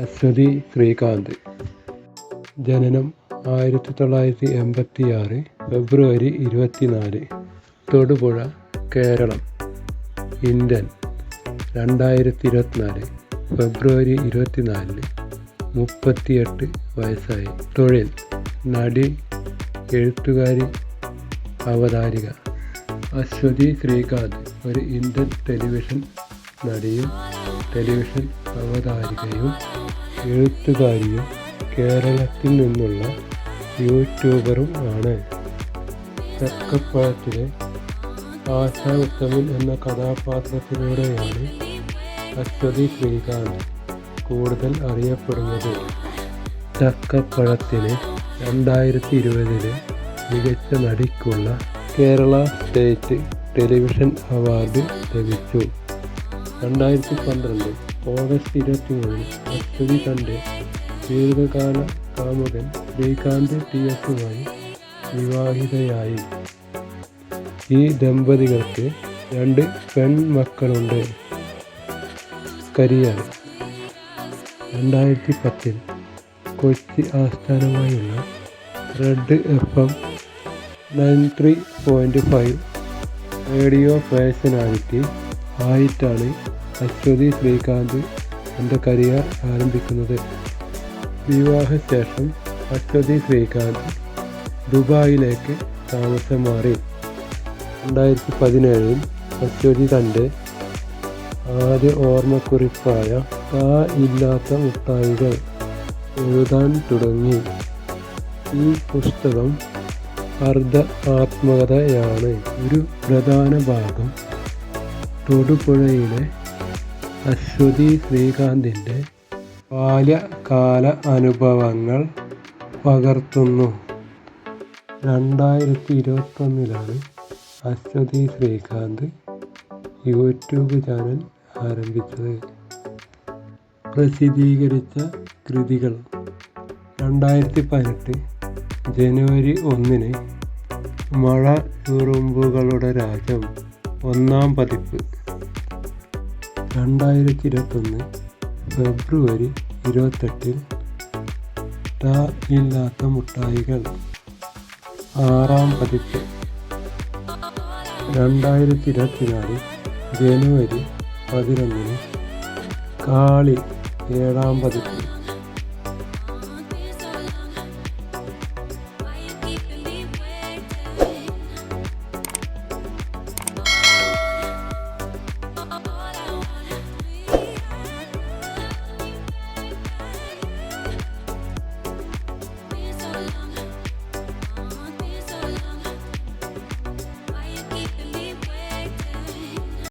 അശ്വതി ശ്രീകാന്ത്. ജനനം 1986 ഫെബ്രുവരി 24. തൊടുപുഴ, കേരളം. ഇന്ത്യൻ. 2024 ഫെബ്രുവരി 24. 38 വയസ്സായി. തൊഴിൽ: നടി, എഴുത്തുകാരി, അവതാരിക. അശ്വതി ശ്രീകാന്ത് ഒരു ഇന്ത്യൻ ടെലിവിഷൻ നടിയും ടെലിവിഷൻ അവതാരികയും എഴുത്തുകാരിയും കേരളത്തിൽ നിന്നുള്ള യൂട്യൂബറും ആണ്. ചക്കപ്പഴത്തിലെ ആശാ ഉത്തമൻ എന്ന കഥാപാത്രത്തിലൂടെയാണ് അശ്വതി ശ്രീകാന്ത് കൂടുതൽ അറിയപ്പെടുന്നത്. ചക്കപ്പഴത്തിന് 2020 മികച്ച നടിക്കുള്ള കേരള സ്റ്റേറ്റ് ടെലിവിഷൻ അവാർഡ് ലഭിച്ചു. 2012 ഓഗസ്റ്റ് 23 അശ്വതി തൻ്റെ ദീർഘകാല കാമുകൻ ശ്രീകാന്ത് TSുമായി വിവാഹിതയായി. ഈ ദമ്പതികൾക്ക് 2 പെൺമക്കളുണ്ട്. കരിയർ: 2010 കൊച്ചി ആസ്ഥാനമായുള്ള റെഡ് FM 93.5 റേഡിയോ പേഴ്സണാലിറ്റി ആയിട്ടാണ് അശ്വതി ശ്രീകാന്ത് തൻ്റെ കരിയർ ആരംഭിക്കുന്നത്. വിവാഹശേഷം അശ്വതി ശ്രീകാന്ത് ദുബായിലേക്ക് താമസം മാറി. 2017 അശ്വതി തൻ്റെ ആദ്യ ഓർമ്മക്കുറിപ്പായ "കാ ഇല്ലാത്ത മുട്ടായികൾ" എഴുതാൻ തുടങ്ങി. ഈ പുസ്തകം അർദ്ധ ആത്മകഥയാണ്. ഒരു പ്രധാന ഭാഗം തൊടുപുഴയിലെ അശ്വതി ശ്രീകാന്തിൻ്റെ ബാല്യകാല അനുഭവങ്ങൾ പകർത്തുന്നു. 2021 അശ്വതി ശ്രീകാന്ത് യൂട്യൂബ് ചാനൽ ആരംഭിച്ചത്. പ്രസിദ്ധീകരിച്ച കൃതികൾ: 2018 ജനുവരി 1 മഴയുറുമ്പുകളുടെ രാജ്യം 1-ാം പതിപ്പ്. 2021 ഫെബ്രുവരി 28 "ടാ ഇല്ലാത്ത മുട്ടായികൾ" 6-ാം പതിപ്പ്. 2024 ജനുവരി 11 കാളി 7-ാം പതിപ്പ്.